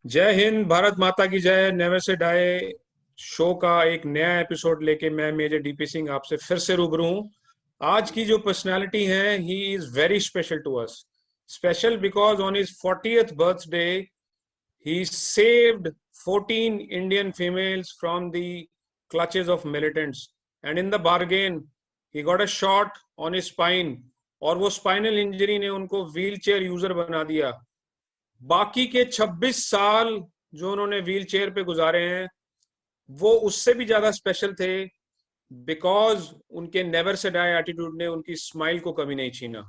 जय हिंद, भारत माता की जय। नेवर से डाई शो का एक नया एपिसोड लेके मैं मेजर डीपी सिंह आपसे फिर से रूबरू हूँ। आज की जो पर्सनालिटी है, he is very special to us. Special because on his 40th birthday he saved 14 Indian females from the clutches of militants, and in the bargain he got a shot on his spine, और वो spinal injury ने उनको wheel chair user बना दिया। बाकी के 26 साल जो उन्होंने व्हील चेयर पे गुजारे हैं वो उससे भी ज्यादा स्पेशल थे, बिकॉज उनके नेवर से डाई एटीट्यूड ने उनकी स्माइल को कभी नहीं छीना।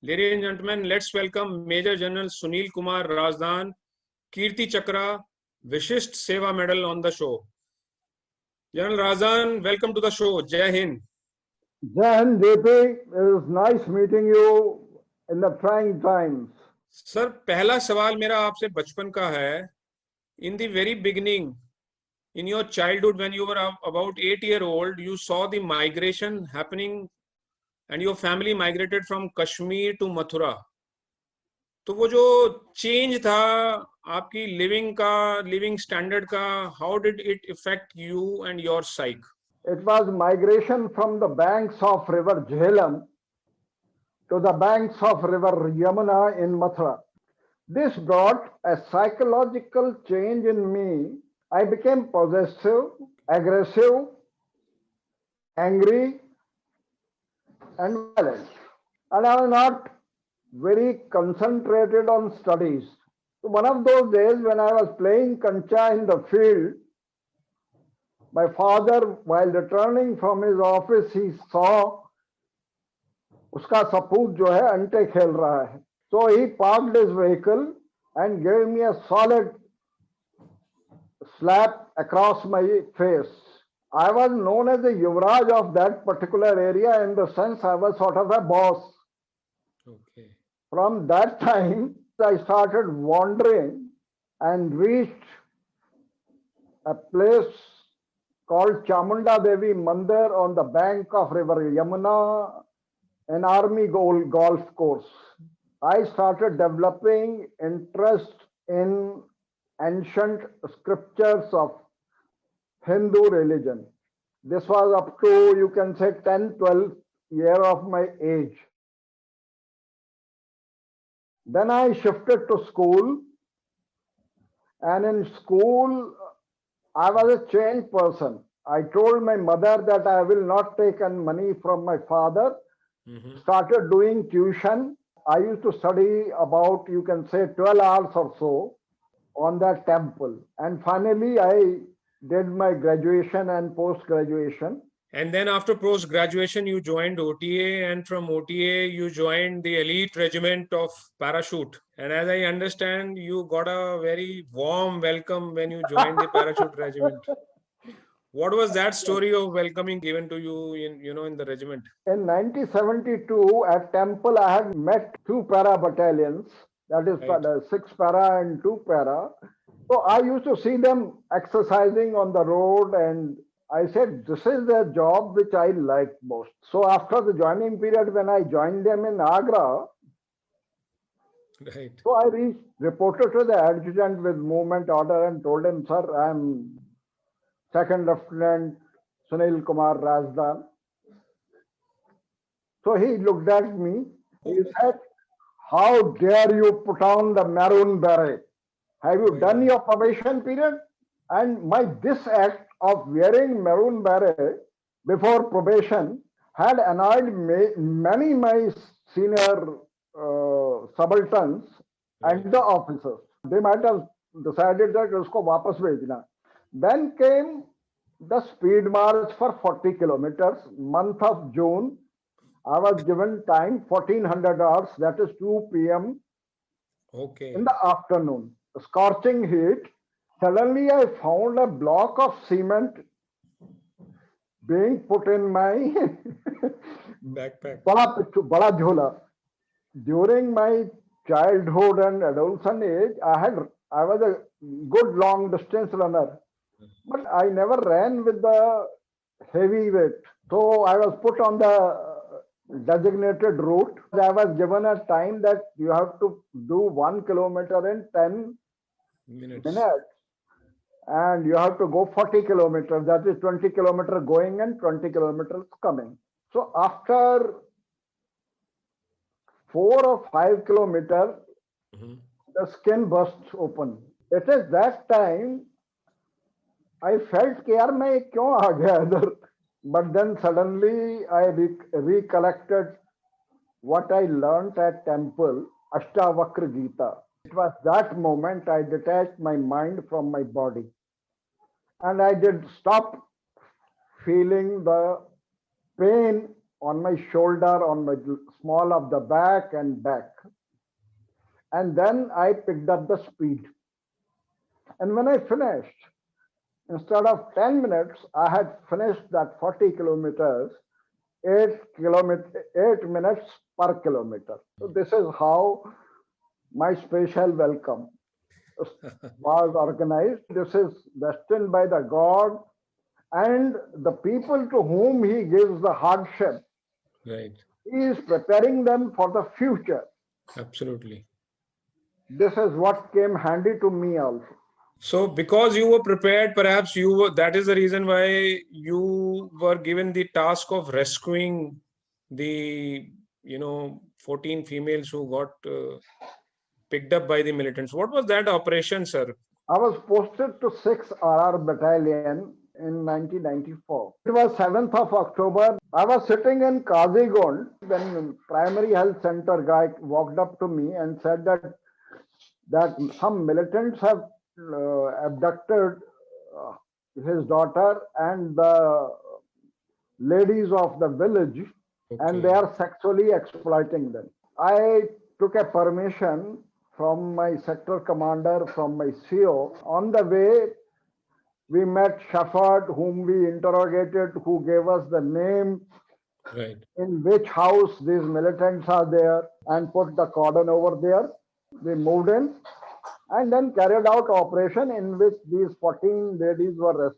Ladies and gentleman, let's welcome major general Sunil Kumar Rajdan, Kirti Chakra, Vishisht Seva medal on the show. General Rajdan, welcome to the show. जय हिंद। Jai Hind, JP. It was nice meeting you in the trying times. Sir, पहला सवाल मेरा आपसे बचपन का है। In the very beginning, in your childhood, when you were about 8 years old, you saw the migration happening and your family migrated from Kashmir to Mathura. तो वो जो चेंज था आपकी लिविंग स्टैंडर्ड का, how did it effect you and your psych? It was migration from the banks of river Jhelum to the banks of river Yamuna in Mathura. This brought a psychological change in me. I became possessive, aggressive, angry, and violent. And I was not very concentrated on studies. So one of those days when I was playing kancha in the field, my father, while returning from his office, he saw uska saput jo hai ante khel raha hai. So he parked his vehicle and gave me a solid slap across my face. I was known as the Yuvraj of that particular area, in the sense I was sort of a boss. Okay. From that time, I started wandering and reached a place called Chamunda Devi Mandir on the bank of river Yamuna, an army golf course. I started developing interest in ancient scriptures of Hindu religion. This was up to, you can say, 10, 12 year of my age. Then I shifted to school, and in school, I was a changed person. I told my mother that I will not take any money from my father. Started doing tuition. I used to study about, you can say, 12 hours or so on that temple. And finally, I did my graduation and post-graduation. And then after post-graduation, you joined OTA, and from OTA, you joined the elite regiment of parachute. And as I understand, you got a very warm welcome when you joined the parachute regiment. What was that story of welcoming given to you in the regiment? In 1972, at Temple, I had met two para battalions, that is Right. 6 para and 2 para. So I used to see them exercising on the road, and I said, this is the job which I like most. So after the joining period, when I joined them in Agra, Right. so I reported to the adjutant with movement order and told him, sir, I am Second Lieutenant Sunil Kumar Razdan. So he looked at me. He said, how dare you put on the maroon beret? Have you done your probation period? And this act of wearing maroon beret before probation had annoyed many my senior subalterns and the officers. They might have decided that usko wapas bhejna. Then came the speed march for 40 kilometers, month of June. I was given time 1400 hours, that is 2 p.m. Okay. in the afternoon. Scorching heat. Suddenly I found a block of cement being put in my Backpack. bada jhola. During my childhood and adolescent age, I was a good long distance runner, but I never ran with the heavy weight. So I was put on the designated route. I was given a time that you have to do 1 kilometer in 10 Minutes. minutes, and you have to go 40 kilometers. That is 20 kilometers going and 20 kilometers coming. So after 4 or 5 kilometers, Mhm. the skin bursts open. It is that time I felt कि यार मैं क्यों आ गया इधर. But then suddenly I recollected what I learnt at temple, Ashtavakra Gita. It was that moment I detached my mind from my body. And I did stop feeling the pain on my shoulder, on my small of the back and back. And then I picked up the speed. And when I finished, instead of 10 minutes, I had finished that 40 kilometers, 8 minutes per kilometer. So this is how my special welcome was organized. This is destined by the God and the people to whom he gives the hardship. Right. He is preparing them for the future. Absolutely. This is what came handy to me also. So because you were prepared, perhaps that is the reason why you were given the task of rescuing the, 14 females who got picked up by the militants. What was that operation, sir? I was posted to 6 RR Battalion in 1994. It was 7th of October. I was sitting in Kargil when primary health center guy walked up to me and said that some militants have abducted his daughter and the ladies of the village, and they are sexually exploiting them. I took a permission from my sector commander, from my CO. On the way, we met Shepherd, whom we interrogated, who gave us the name, Right. in which house these militants are there, and put the cordon over there. We moved in and then carried out operation in which these 14 ladies were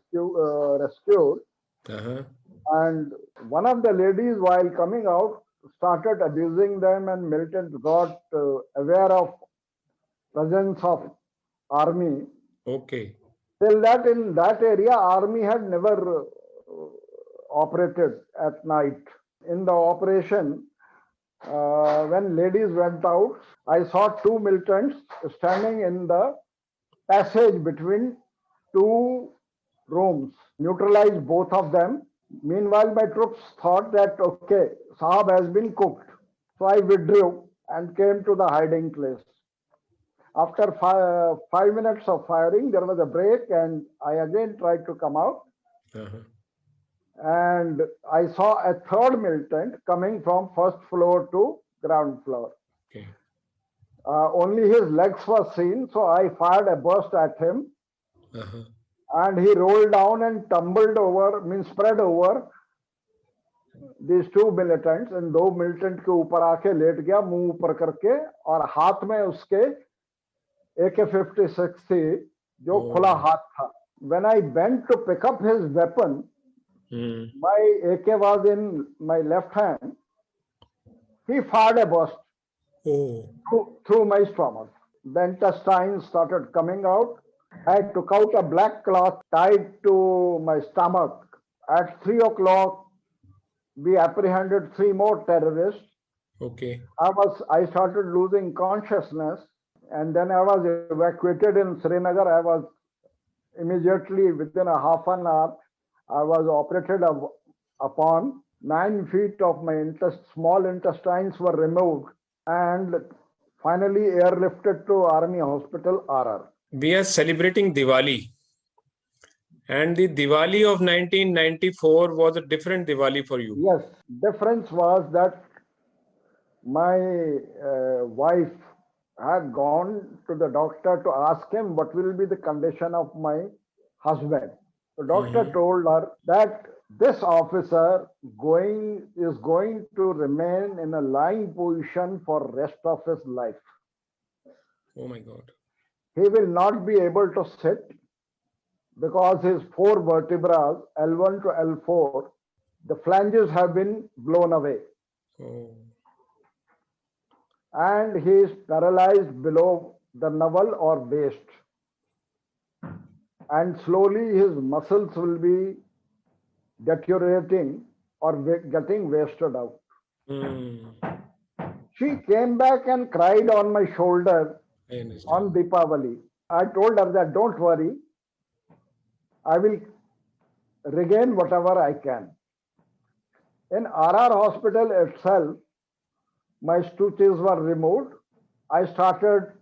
rescued. Uh-huh. And one of the ladies, while coming out, started abusing them, and militants got aware of presence of army. Okay. Till that, in that area, army had never operated at night. In the operation, when ladies went out, I saw two militants standing in the passage between two rooms, neutralized both of them. Meanwhile, my troops thought that, okay, Saab has been cooked. So I withdrew and came to the hiding place. After 5 minutes of firing, there was a break, and I again tried to come out. Uh-huh. And I saw a third militant coming from first floor to ground floor. Okay. Only his legs were seen, so I fired a burst at him. Uh-huh. And he rolled down and tumbled over, means spread over these two militants. And दो militant के ऊपर आके late गया मुंह ऊपर करके, और हाथ में उसके AK-56 थी, जो खुला हाथ था. When I bent to pick up his weapon, my AK was in my left hand. He fired a burst through my stomach. The intestines started coming out. I took out a black cloth tied to my stomach. At 3 o'clock, we apprehended 3 more terrorists. Okay. I started losing consciousness, and then I was evacuated in Srinagar. I was immediately, within a half an hour, I was operated upon. 9 feet of my small intestines were removed and finally airlifted to Army Hospital, RR. We are celebrating Diwali. And the Diwali of 1994 was a different Diwali for you. Yes, difference was that my wife had gone to the doctor to ask him what will be the condition of my husband. The doctor told her that this officer is going to remain in a lying position for rest of his life. Oh my God. He will not be able to sit because his 4 vertebrae, L1 to L4, the flanges have been blown away. Oh. And he is paralyzed below the navel or waist. and slowly his muscles will be deteriorating or getting wasted out. She came back and cried on my shoulder on Deepavali. I told her that don't worry, I will regain whatever I can. In RR hospital itself, my stitches were removed. I started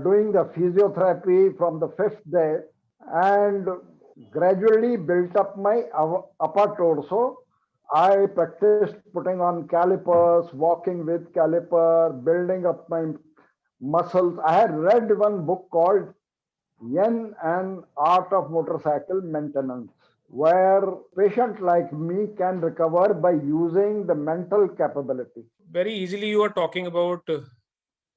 doing the physiotherapy from the 5th day and gradually built up my upper torso. I practiced putting on calipers, walking with caliper, building up my muscles. I had read one book called Yen and Art of Motorcycle Maintenance, where patient like me can recover by using the mental capability. Very easily you are talking about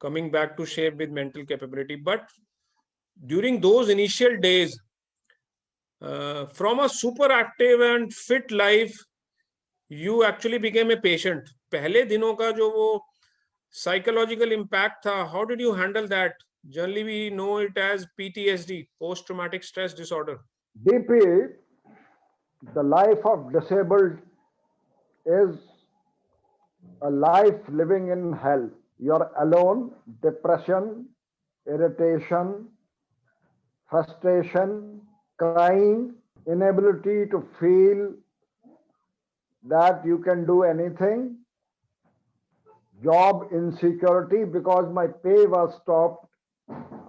coming back to shape with mental capability, but during those initial days, from a super active and fit life, you actually became a patient. पहले दिनों का जो वो psychological impact था, how did you handle that? Generally we know it as PTSD, post traumatic stress disorder. DP, the life of disabled is a life living in hell. You're alone, depression, irritation, frustration, crying, inability to feel that you can do anything, job insecurity because my pay was stopped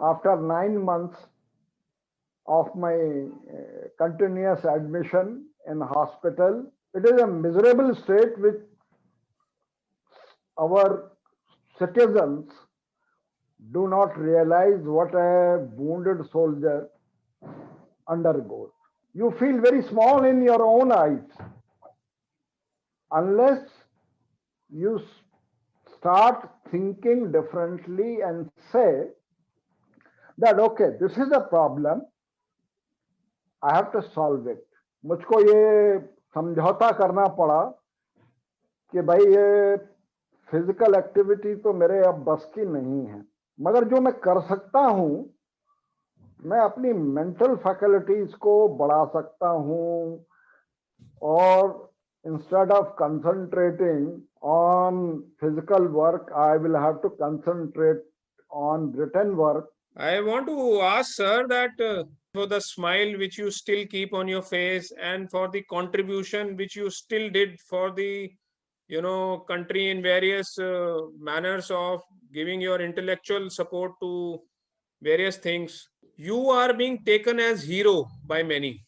after 9 months of my continuous admission in hospital. It is a miserable state which our citizens do not realize what a wounded soldier undergoes. You feel very small in your own eyes unless you start thinking differently and say that, okay, this is a problem, I have to solve it. मुझको ये समझौता करना पड़ा कि भाई ये physical activity तो मेरे अब बस की नहीं है, मगर जो मैं कर सकता हूं, मैं अपनी मेंटल फैकल्टीज को बढ़ा सकता हूं और instead of concentrating on physical work, I will have to concentrate on written work. I want to ask, sir, that for the smile which you still keep on your face and for the contribution which you still did for the, country in various manners of giving your intellectual support to various things, you are being taken as hero by many.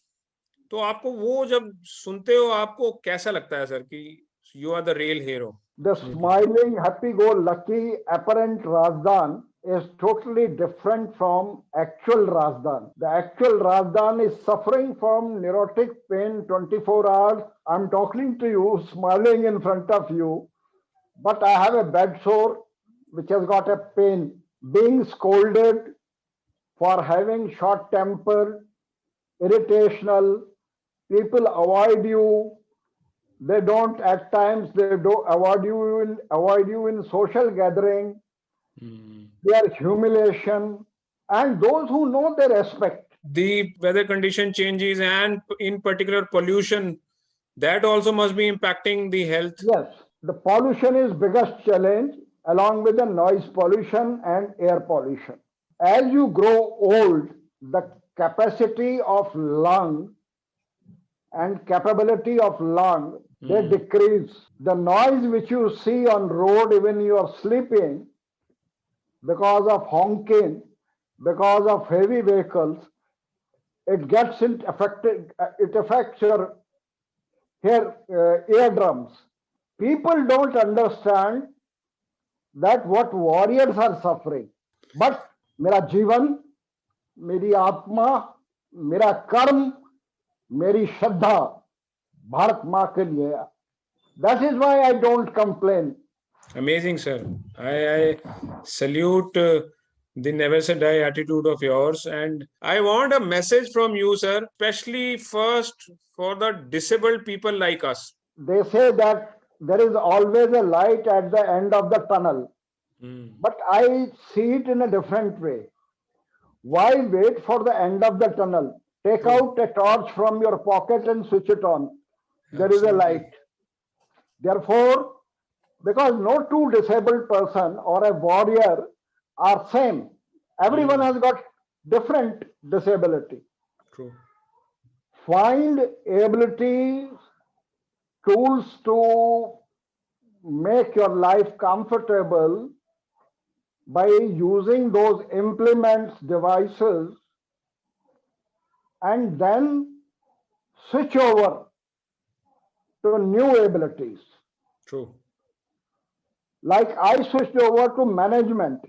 तो आपको वो जब सुनते हो आपको कैसा लगता है सर कि you are the real hero? The smiling, happy-go-lucky, apparent Razdan is totally different from actual Razdan. The actual Razdan is suffering from neurotic pain 24 hours. I'm talking to you, smiling in front of you, but I have a bed sore which has got a pain. Being scolded for having short temper, irritational, people avoid you. They don't, at times, they do avoid you in social gathering. Their humiliation, and those who know they respect. The weather condition changes and in particular pollution, that also must be impacting the health. Yes, the pollution is biggest challenge along with the noise pollution and air pollution. As you grow old, the capacity of lung and capability of lung, they decrease. The noise which you see on road even you are sleeping because of honking, because of heavy vehicles, it gets affected. It affects your eardrums. People don't understand that what warriors are suffering. But मेरा जीवन, मेरी आत्मा, मेरा कर्म, मेरी श्रद्धा भारत माँ के लिए. That is why I don't complain. Amazing, sir. I salute the never say die attitude of yours, and I want a message from you, sir, especially first for the disabled people like us. They say that there is always a light at the end of the tunnel, but I see it in a different way. Why wait for the end of the tunnel? Take True. out a torch from your pocket and switch it on. There is a Absolutely. light. Therefore, because no two disabled person or a warrior are same. Everyone has got different disability. True. Find abilities, tools to make your life comfortable by using those implements, devices, and then switch over to new abilities. True. Like I switched over to management,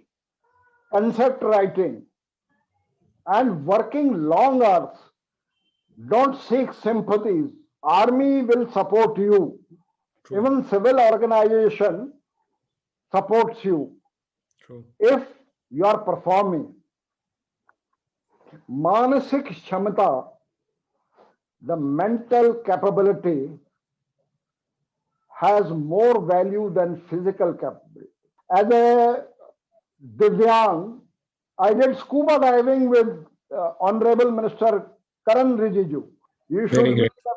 concept writing, and working long hours. Don't seek sympathies. Army will support you. True. Even civil organization supports you True. if you are performing. Manasik Shamata, the mental capability, has more value than physical capability. As a Divyang, I did scuba diving with Honorable Minister Karan Rijiju. You Very should be great. the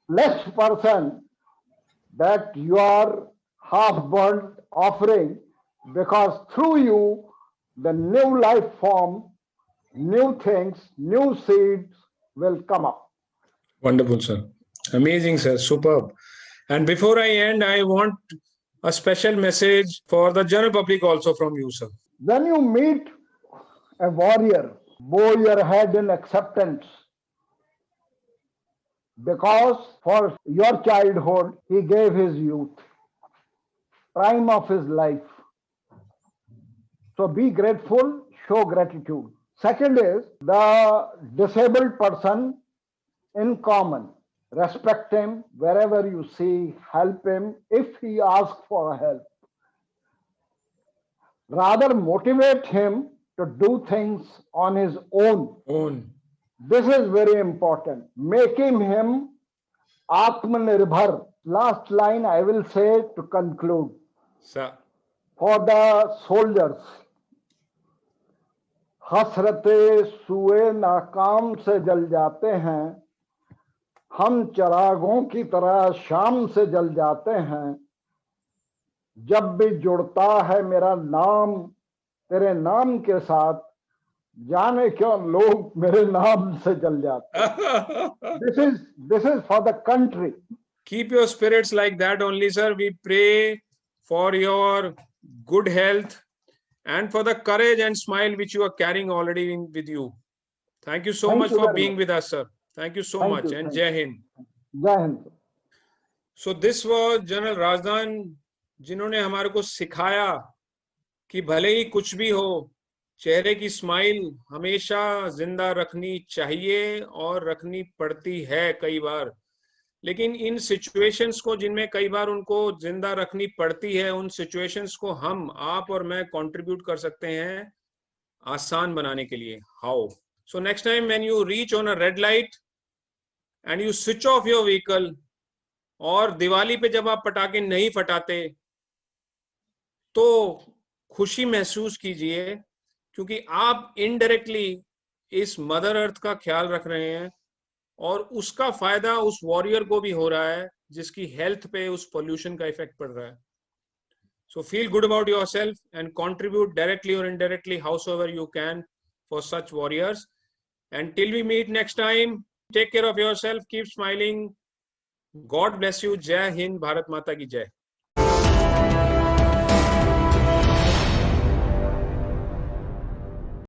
blessed person that you are half burnt offering, because through you, the new life form, new things, new seeds will come up. Wonderful, sir. Amazing, sir. Superb. And before I end, I want a special message for the general public also from you, sir. When you meet a warrior, bow your head in acceptance, because for your childhood, he gave his youth, prime of his life. So be grateful, show gratitude. Second is the disabled person in common. Respect him wherever you see, help him if he asks for help. Rather motivate him to do things on his own. This is very important. Making him Atmanirbhar. Last line I will say to conclude. Sir. For the soldiers. हसरते सुए नाकाम से जल जाते हैं, हम चरागों की तरह शाम से जल जाते हैं, जब भी जुड़ता है मेरा नाम तेरे नाम के साथ, जाने क्यों लोग मेरे नाम से जल जाते हैं. This is for the country. Keep your spirits like that only, sir. We pray for your good health and for the courage and smile which you are carrying already with you. Thank you so much for being with us, sir. Thank you so much. And Jai Hind. Jai Hind. So this was General Razdan, जिन्होंने हमारे को सिखाया कि भले ही कुछ भी हो, चेहरे की स्माइल हमेशा जिंदा रखनी चाहिए और रखनी पड़ती है कई बार. लेकिन इन सिचुएशंस को जिनमें कई बार उनको जिंदा रखनी पड़ती है, उन सिचुएशंस को हम, आप और मैं कंट्रीब्यूट कर सकते हैं आसान बनाने के लिए. How? So next time when you reach on a red light and you switch off your vehicle, और दिवाली पे जब आप पटाखे नहीं फटाते तो खुशी महसूस कीजिए, क्योंकि आप इनडायरेक्टली इस मदर अर्थ का ख्याल रख रहे हैं और उसका फायदा उस वॉरियर को भी हो रहा है जिसकी हेल्थ पे उस पोल्यूशन का इफेक्ट पड़ रहा है. So feel good about yourself and contribute directly और indirectly howsoever you can for such warriors. And till we meet next time, take care of yourself, keep smiling. God bless you. जय हिंद. भारत माता की जय.